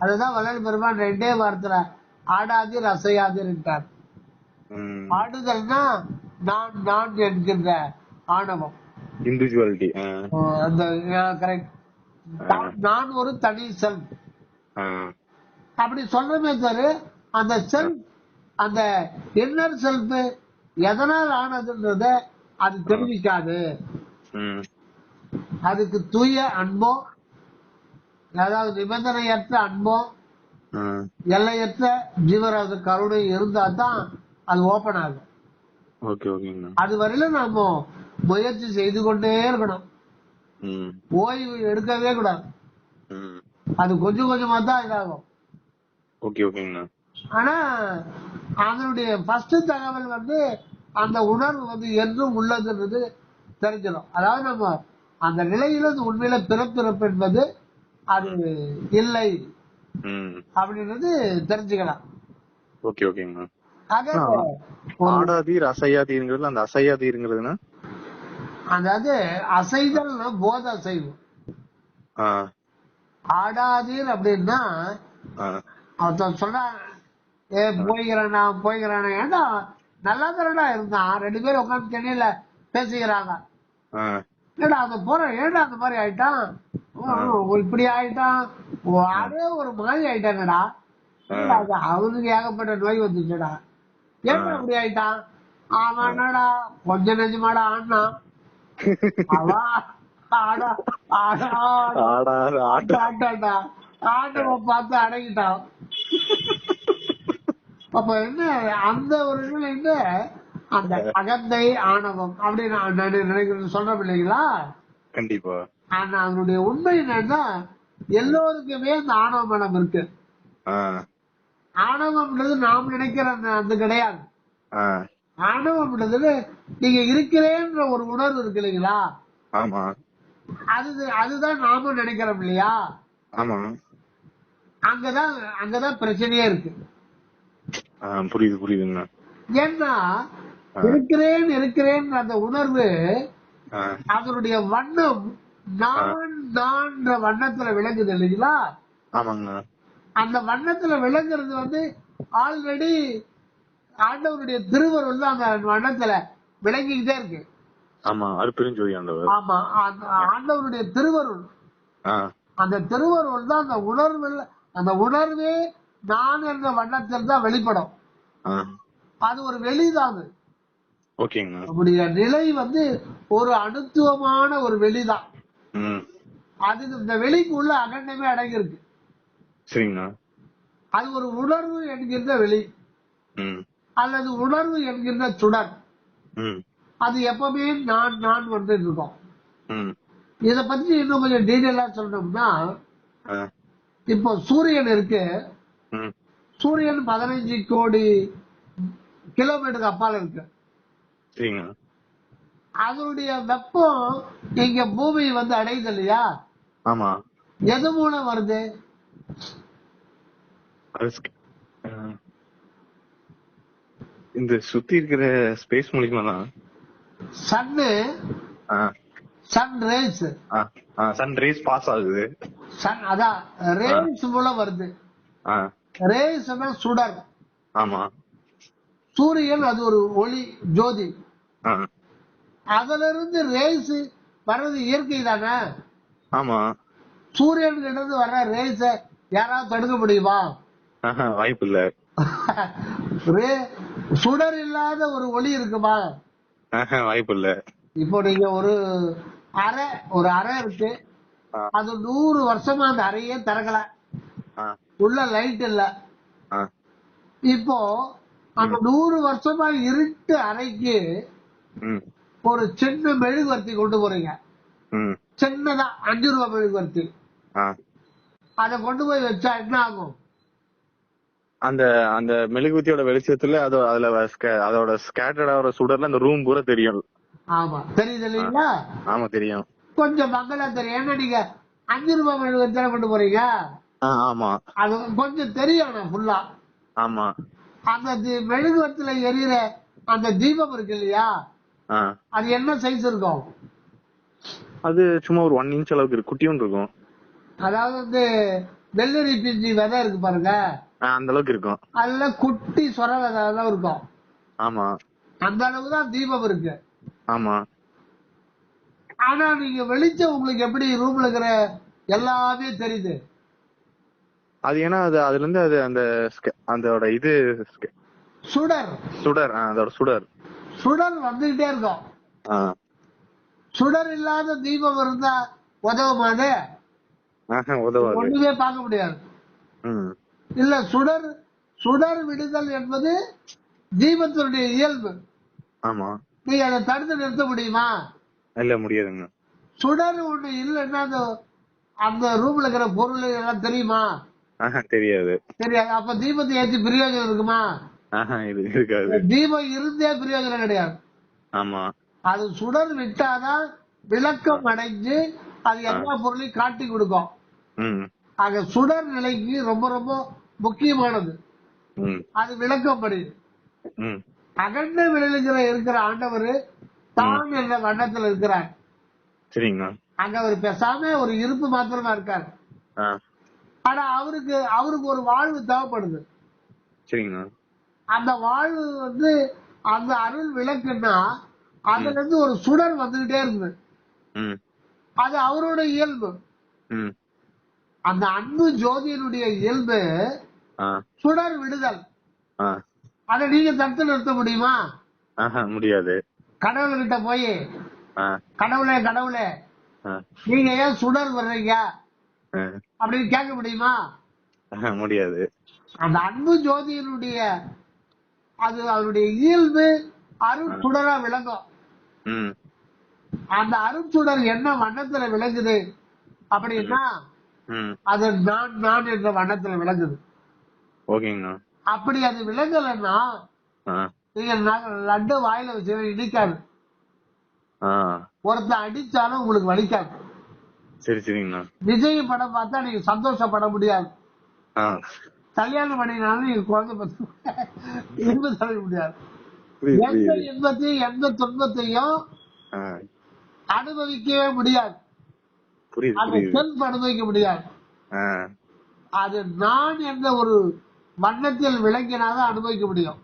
அதுதான் வள்ளல் பெருமான் 2 வாரத்துல ஆடாதீர் அசையாதீர். ஆடுதல்னா நான் நான் என்கின்ற ஆணவம், இண்டிவிஜுவாலிட்டி. அந்த கரெக்ட். நான் ஒரு தனி செல்ஃப் அப்படி சொல்றமே தவிர அந்த செல்ஃப், அந்த இன்னர் செல்ஃப் எதனால் ஆனதுன்றத அது தெரிவிக்காது. அதுக்கு தூய அன்போ, அதாவது நிபந்தனையற்ற அன்போ, எல்லையற்ற ஜீவராஜ கருணை இருந்தா தான் அது ஓபன் ஆகும். அது வரையில நாம முயற்சி செய்து கொண்டே இருக்கணும், ஓய்வு எடுக்கவே கூடாது. அது கொஞ்சம் கொஞ்சமா தான் இதாகும். ஆனா அதனுடைய ஃபர்ஸ்ட் தகவல் வந்து அந்த உணர்வு வந்து என்றும் உள்ளதுன்றது தெரிஞ்சிடும். அதாவது நம்ம அந்த நிலையில உண்மையில பிறப்பிறப்பு என்பது அது இல்லை அப்படின்றது தெரிஞ்சுக்கலாம். ஆடாதீர் அசையாதீர்ங்கிறது அந்த அசையாதீர்ங்கிறதுனா அதாவது அசைதல் போத அசைவு. ஆடாதீர் அப்படின்னா அவன் சொல்றான், போய்கிறான் ஏன்னா நல்லா தரடா இருந்தான், 2 பேரும் உட்காந்து சென்னையில பேசிக்கிறாங்க. ஏடா அந்த போற ஏடா அந்த மாதிரி ஆயிட்டான், இப்படி ஆயிட்டான், அதே ஒரு மாதிரி ஆயிட்டாங்கடா. அவனுக்கு ஏகப்பட்ட நோய் வந்துச்சுடா, ஏன் அப்படி ஆயிட்டான்? அவன் என்னடா கொஞ்ச நெஞ்சமாடா ஆனா ஆண்டவன் பார்த்து அடங்கிட்டான். அப்ப என்ன அந்த ஒரு நிலையில அந்த அகந்தை ஆணவம் அப்படின்னு நினைக்கிறது சொல்றோம் இல்லைங்களா? கண்டிப்பா. ஆனா அதனுடைய உண்மை என்னன்னா எல்லோருக்குமே அந்த ஆணவ மனம் இருக்கு. ஆணவம்ன்றது நாம் நினைக்கிற அது கிடையாது. ஆணவம்ன்றது நீங்க இருக்கிறேன்ற ஒரு உணர்வு இருக்கு இல்லைங்களா, அதுதான் நாமும் நினைக்கிறோம் இல்லையா? அங்கதான் பிரச்சனையே இருக்கு. புரியுதுங்க. ஏன்னா இருக்கிறேன் இருக்கிறேன் அந்த உணர்வு அதனுடைய வண்ணம் நான் வண்ணத்துல விளங்குது இல்லைங்களா? ஆமாங்க. அந்த வண்ணத்துல விளங்குறது வந்து ஆல்ரெடி ஆண்டவருடைய திருவருள் அந்த வண்ணத்துல விளங்கிக்கிட்டே இருக்கு. ஆமா, அருட்பெருஞ்சோதி ஆண்டவர். ஆமா, ஆண்டவருடைய திருவருள். அந்த திருவருள் தான் அந்த உணர்வே நான் என்ற வண்ணத்தில் தான் வெளிப்படும். அது ஒரு வெளிதான். நம்முடைய நிலை வந்து ஒரு அனுத்துவமான ஒரு வெளிதான். அது இந்த வெளிக்குள்ள அகண்டமே அடங்கி இருக்கு. அது ஒரு உணர்வு என்கின்ற வெளி அல்லது உணர்வு என்கின்ற சுடர். அது எப்பவுமே நான் வந்து இருக்கும். இத பத்தி இன்னும் கொஞ்சம் டீடைலா சொல்லணும்னா, இப்போ சூரியன் இருக்கு. சூரியன் 15 கோடி கிலோமீட்டருக்கு அப்பால இருக்கு. அதனுடைய வெப்பம் இங்க பூமி வந்து அடையுது இல்லையா? ஆமா. எது மூலம் வருது? இந்த சுத்தி இருக்கிற ஸ்பேஸ் மூலியமா தான். சன் ரேஸ் பாஸ் ஆகுது. அதான் ரேஸ் மூலம் வருது. ரேஸ் சுடர். ஆமா. சூரியன் அது ஒரு ஒளி ஜோதி. அதுல இருந்து ரேஸ் வர்றது இயற்கை தானே. ஆமா. சூரியன் கிட்ட இருந்து வர்ற ரேஸ யாராவது தடுக்க முடியுமா? வாய்ப்பு இல்ல. சுடர் இல்லாத ஒரு ஒளி இருக்குமா? வாய்ப்பு இல்ல. இப்போ நீங்க ஒரு அறை இருக்கு. அது 100 வருஷமா அந்த அறையே திறக்கல. உள்ள லைட் இல்ல. இப்போ அந்த 100 வருஷமா இருட்டு அறைக்கு ஒரு சின்ன மெழுகுவர்த்தி கொண்டு போறீங்க. சின்னதா 5 ரூபாய் மெழுகுவர்த்தி. அத கொண்டு போய் வச்சா என்ன ஆகும்? அந்த அந்த மெழுகுவர்த்தியோட வெளிச்சத்துல அதோட ஸ்கேட்டர்ட் ஆகிற சுடர்ல அந்த ரூம் பூரா தெரியும். ஆமா, தெரியுது இல்லைங்களா? ஆமா, தெரியும். கொஞ்சம் மங்களா தெரியும். ஏன்னா நீங்க 5 ரூபாய் மெழுகுவர்த்தி கொண்டு போறீங்க. ஆமா, அது கொஞ்சம் தெரியும் ஃபுல்லா. ஆமா. அந்த மெழுகுவர்த்தில எரியிற அந்த தீபம் இருக்கு இல்லையா? அது என்ன சைஸ் இருக்கும்? அது சும்மா ஒரு 1 இன்ச் அளவுக்கு குட்டியும் இருக்கும். அதாவது வந்து வெள்ளரி பிஞ்சி விதை இருக்கு பாருங்க, அந்த அளவுக்கு இருக்கும். அதுல குட்டி சொர விதை இருக்கும். ஆமா, அந்த அளவுக்கு தான் தீபம் இருக்கு. ஆமா. ஆனா நீங்க வெளிச்சம் உங்களுக்கு எப்படி ரூம்ல இருக்கிற எல்லாமே தெரியுது? அது ஏன்னா அதுல இருந்து அது அதோட இது சுடர் அதோட சுடர் வந்துகிட்டே இருக்கும். சுடர் இல்லாத தீபம் இருந்தா உதவுமாது? ஒண்ணுமே பார்க்க முடியாது. இல்ல, சுடர் விடுதல் என்பது தீபத்தினுடைய இயல்பு. ஆமா. நீங்க அதை தடுத்து நிறுத்த முடியுமா? இல்ல, முடியாதுங்க. சுடர் ஒண்ணு இல்லைன்னா அந்த ரூம்ல இருக்கிற பொருள் எல்லாம் தெரியுமா? தெரியாது. அப்ப தீபத்தை ஏற்றி பிரயோஜனம் இருக்குமா? இருக்காது. தீபம் இருந்தே பிரயோஜனம் கிடையாது. ஆமா. அது சுடர் விட்டாதான் விளக்கம் அடைஞ்சு அது எல்லா பொருளையும் காட்டி கொடுக்கும். ஆக சுடர் நிலைக்கு ரொம்ப ரொம்ப முக்கியமானது. அது விளக்கப்படி அகண்ட விளையில இருக்கிற ஆண்டவர் தான் என்ற வண்ணத்துல இருக்கிறார். சரிங்க. அங்க அவர் பேசாம ஒரு இருப்பு மாத்திரமா இருக்காரு. ஆனா அவருக்கு ஒரு வாழ்வு தேவைப்படுது. சரிங்க. அந்த வாழ்வு வந்து அந்த அருள் விளக்குன்னா அதுல இருந்து ஒரு சுடர் வந்துகிட்டே இருக்குது. அது அவரோட இயல்பு. அந்த அன்பு ஜோதியினுடைய இயல்பு சுடர் விடுதல். அதை நீங்க தடுத்து நிறுத்த முடியுமா? முடியாது. கடவுள்கிட்ட போய் கடவுளே நீங்க ஏன் சுடர் வர்றீங்க அப்படின்னு கேட்க முடியுமா? முடியாது. அந்த அன்பு ஜோதியினுடைய அதனுடைய இயல்பு அருட்சுடரா விளங்கும். அந்த அருட்சுடர் என்ன வண்ணத்துல விளங்குது அப்படின்னா அது நான் என்ற வண்ணத்துல விளங்குது. அப்படி அது விளங்கலன்னா நீங்க லட்டு வாயில வச்சு இடிக்காது. ஒருத்தர் அடிச்சாலும் உங்களுக்கு வலிக்காது. விஜய் படம் பார்த்தா நீங்க சந்தோஷப்பட முடியாது. கல்யாணம் பண்ணினாலும் நீங்க குழந்தை பத்தி முடியாது. எந்த இன்பத்தையும் எந்த துன்பத்தையும் அனுபவிக்கவே முடியாது. அது செல்ஃப் அனுபவிக்க முடியாது. அது நான் என்ற ஒரு வண்ணத்தில் விளங்கினாதான் அனுபவிக்க முடியும்.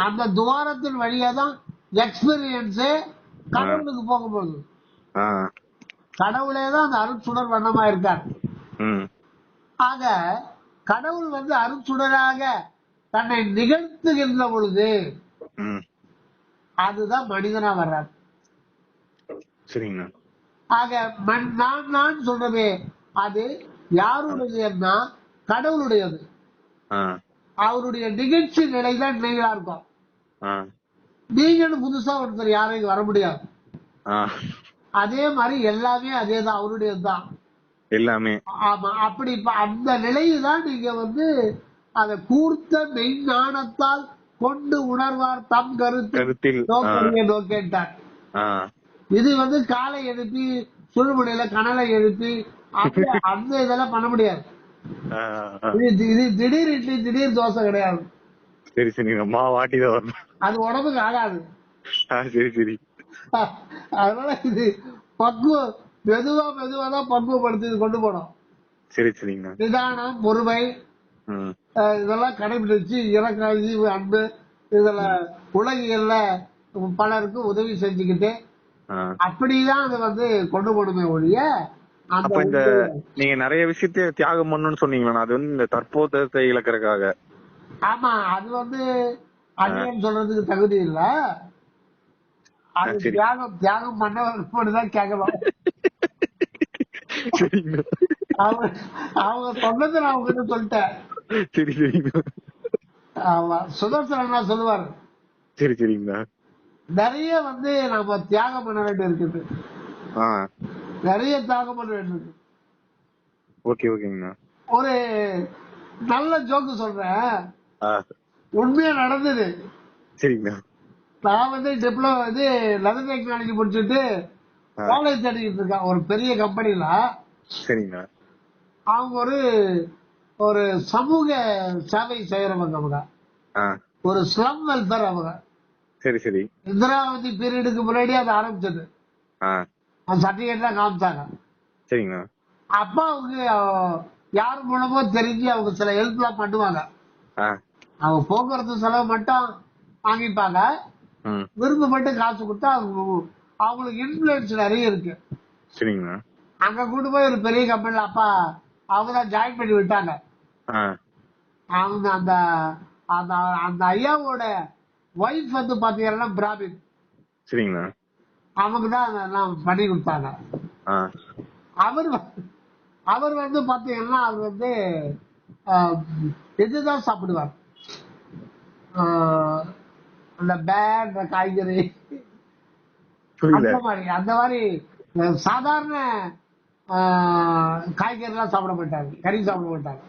அந்த துவாரத்தின் வழியா தான் எக்ஸ்பீரியன்ஸே கடவுளுக்கு போகும்போது கடவுளே தான் அந்த அருட்சுடர் வண்ணமா இருக்கார். ஆக கடவுள் வந்து அருட்சுடராக தன்னை நிகழ்த்துகின்ற பொழுது அதுதான் மனிதனா வர்றார். ஆக நான் சொல்றவே அது யாருடையதுன்னா கடவுளுடையது. அவருடைய நிகழ்ச்சி நிலைதான் நீங்களா இருக்கும். நீங்களும் புதுசா ஒருத்தர் யாரையும் வர முடியாது. அதே மாதிரி எல்லாமே அதேதான், அவருடையதுதான் எல்லாமே. ஆமா, அப்படி அந்த நிலையில்தான் நீங்க வந்து அதை கூர்த்த மெய்ஞானத்தால் கொண்டு உணர்வார் தம் கருத்தில் நோக்கேட்டார். இது வந்து காலை எழுப்பி சுழுமுனையில கனலை எழுப்பி அந்த இதெல்லாம் பண்ண முடியாது. இது திடீர் இட்லி திடீர் தோசை கிடையாது. அது உடம்புக்கு ஆகாது. அதனால இது பக்குவம் மெதுவாதான் பக்குவப்படுத்தி கொண்டு போனோம். நிதானம், பொறுமை இதெல்லாம் கடைபிடிச்சு இறக்காட்சி அன்பு இதுல உலகியல்ல பலருக்கு உதவி செஞ்சுக்கிட்டு அப்படிதான் அதை வந்து கொண்டு போடுமே ஒழிய. அப்ப இந்த நீங்க நிறைய விஷயத்த தியாகம் பண்ணணும்னு சொன்னீங்களா, அது வந்து இந்த தற்போதையத்தை இழக்கிறதுக்காக? ஆமா, அது வந்து அந்நியன் சொல்றதுக்கு தகுதி இல்ல. அது தியாகம் பண்ணதான் கேட்கலாம். அவங்க சொன்னதை நான் உங்ககிட்ட சொல்லிட்டேன். ஆமா, சுதர்சனா சொல்லுவாரு. நிறைய வந்து நாம தியாகம் பண்ண வேண்டி இருக்குது. நிறைய தியாகம் பண்ண வேண்டியிருக்கு. ஒரு நல்ல ஜோக்கு சொல்றேன், உண்மையா நடந்தது. நான் வந்து டிப்ளமோ இது லெதர் டெக்னாலஜி முடிச்சுட்டு வேலை தேடிட்டு இருக்கேன் ஒரு பெரிய கம்பெனில. அவங்க ஒரு சமூக சேவை செய்யறவங்க. அவங்க ஒரு ஸ்லம் வெல்ஃபேர். அவங்க இந்திராவதி பீரியடுக்கு முன்னாடி அது ஆரம்பிச்சது. சர்டிபிகேட்லாம் காமிச்சாங்க. அப்ப அவங்க யார் மூலமோ தெரிஞ்சு அவங்க சில ஹெல்ப் எல்லாம் பண்ணுவாங்க. அவங்க போக்குவரத்து செலவு மட்டும் வாங்கிப்பாங்க. விரும்பப்பட்டு காசு கொடுத்தா அவங்களுக்கு இன்ஃபுளுன்ஸ் நிறைய இருக்கு. அங்க கூட்டு போய் ஒரு பெரிய கம்பெனில அப்பா அவங்கதான் ஜாயின் பண்ணி விட்டாங்க. அவங்க அந்த அந்த ஐயாவோட ஒய்ஃப் வந்து பாத்தீங்கன்னா பிராமின். அவங்க தான் அதெல்லாம் பண்ணி கொடுத்தாங்க. அவர் வந்து பாத்தீங்கன்னா அவர் வந்து இதுதான் சாப்பிடுவார், அந்த பேட் காய்கறி அந்த மாதிரி சாதாரண காய்கறி எல்லாம் சாப்பிட மாட்டாரு, கறி சாப்பிட மாட்டாரு.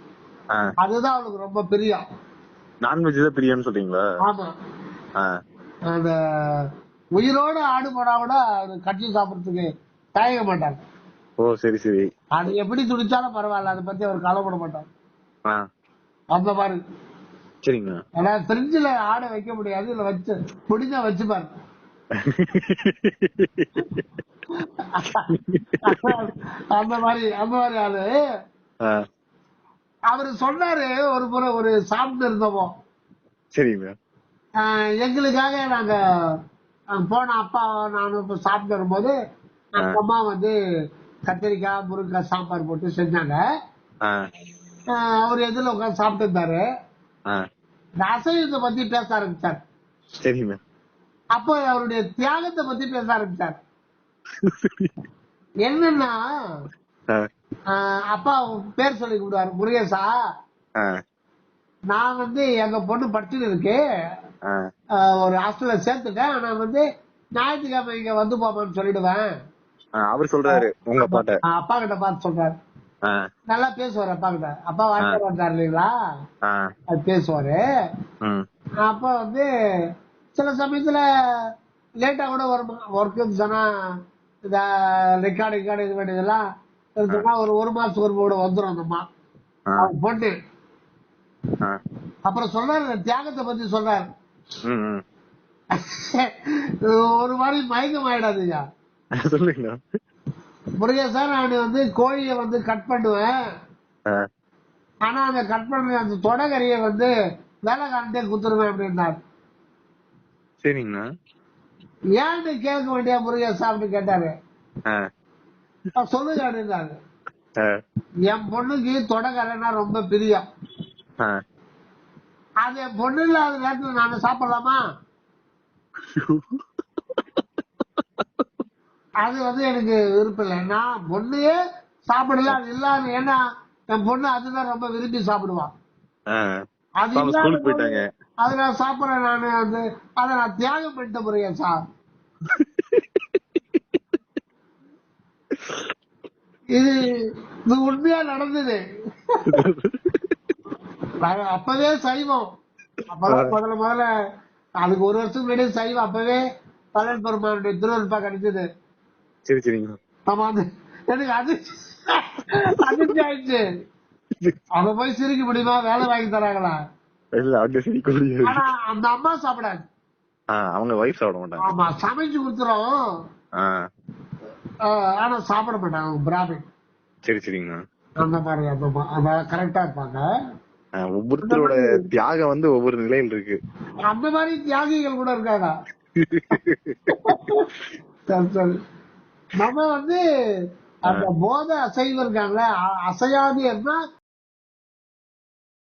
அதுதான் அவளுக்கு ரொம்ப பிரியம். நான்வெஜ் தான் பிரியம்னு சொல்றீங்களா? ஆமா, அந்த உயிரோட ஆடு போனா கூட அது கட்சி சாப்பிடறதுக்கு தயங்க மாட்டாங்க. அது எப்படி துடிச்சாலும் பரவாயில்ல, அதை பத்தி அவர் கவலைப்பட மாட்டார். அந்த மாதிரி ஏன்னா ஃப்ரிட்ஜ்ல ஆடை வைக்க முடியாது, இல்ல வச்சு முடிஞ்சா வச்சுப்பாரு. அந்த மாதிரி ஆளு. அவரு சொன்னாரு ஒரு முறை ஒரு சாப்பிட்டு இருந்தோமோ, எங்களுக்காக நாங்க போன அப்பா நானும் சாப்பிட்டு வரும்போது அந்த அம்மா வந்து கத்திரிக்காய் முருங்கைக்காய் சாம்பார் போட்டு செஞ்சாங்க. அவர் எதிரில உட்காந்து சாப்பிட்டு இருந்தாரு. அசைவத்தை பத்தி பேச ஆரம்பிச்சார். அப்போ அவருடைய தியாகத்தை பத்தி பேச ஆரம்பிச்சார். என்னன்னா அப்பா பேர் சொல்லி கூப்பிடுவாரு, முருகேசா, நான் வந்து எங்க பொண்ணு படிச்சுட்டு இருக்கு, ஒரு ஹாஸ்டல்ல சேர்த்துட்டேன், ஆனா வந்து ஞாயிற்றுக்கிழமை இங்க வந்து போமான்னு சொல்லிடுவேன். அவர் சொல்றாரு உங்க அப்பாட்ட, அப்பா கிட்ட பார்த்து சொல்றாரு. நல்லா பேசுவாரு அப்பா கிட்ட. அப்பா வாங்கிட்டு வந்தாரு இல்லைங்களா, அது பேசுவாரு. அப்ப வந்து சில சமயத்துல லேட்டா கூட வருமா, ஒர்க் இருந்துச்சுன்னா இந்த ரெக்கார்டு இது வேண்டியதெல்லாம் இருந்துச்சுன்னா ஒரு மாசத்துக்கு ஒரு கூட வந்துடும் அந்தம்மா பொண்ணு. அப்புறம் சொல்றாரு, தியாகத்தை பத்தி சொல்றாரு. ம், ம். ஒரு மாதிரி மயக்கம் ஆயிடாதுங்க. சொல்லுங்க. முருகேசா, நான் வந்து கோழிய வந்து கட் பண்ணுவேன். ஆ, ஆனா அந்த கட் பண்ண அந்த தொடகரிய வந்து வேலைக்காரன்ட்டே குத்துருவேன் அப்படின்னாரு. சரிங்கண்ணா. ஏன்னு கேட்க வேண்டிய முருகேசா அப்படின்னு கேட்டாரு. ஆ, சொல்லுங்க அப்படின்னாரு. ஆ, என் பொண்ணுக்கு தொடகரைன்னா ரொம்ப பிரியம். ஆ. அது என் பொண்ணு இல்லாத நேரத்துல நாங்க சாப்பிடலாமா? அது வந்து எனக்கு விருப்பம் இல்லை. நான் பொண்ணையே சாப்பிடல, அது இல்லாத. ஏன்னா என் பொண்ணு அதுதான் ரொம்ப விரும்பி சாப்பிடுவான். ஆ. அது பாவம் இல்லாத ஸ்கூலுக்கு போது போயிட்டாங்க. அதை நான் சாப்பிடறேன். நான் வந்து அதை நான் தியாகம் பண்ணிட்ட முருகேசா. இது இது உண்மையா நடந்தது. நாங்க அப்பவே சைவம். அப்பதான் முதல்ல அதுக்கு ஒரு வருஷத்துக்கு முன்னாடி சைவம். அப்பவே பழன் பெருமானுடைய திருவருப்பா கிடைச்சது. சரி, சரிங்க. ஆமா, அது எனக்கு அதிர்ச்சி ஆயிடுச்சு. அவங்க போய் சிரிக்க முடியுமா? வேலை வாங்கி தராங்களா? இல்ல, அங்க சிரிக்க முடியாது. ஆனா அந்த அம்மா சாப்பிடாது. அவங்க வைஃப் சாப்பிட மாட்டாங்க. ஆமா, சமைச்சு கொடுத்துரும். ஆ, ஆனா சாப்பிட மாட்டாங்க. அவங்க பிராமின். சரி, சரிங்கண்ணா. அந்த மாதிரி அந்த அம்மா கரெக்டா இருப்பாங்க. ஒவ்வொருத்தரோட தியாகம் வந்து ஒவ்வொரு நிலையில் இருக்கு. அந்த மாதிரி தியாகிகள் கூட இருக்காங்க. சரி, சரி. நம்ம வந்து அந்த போதை அசைவு இருக்காங்களே, அசையாது என்ன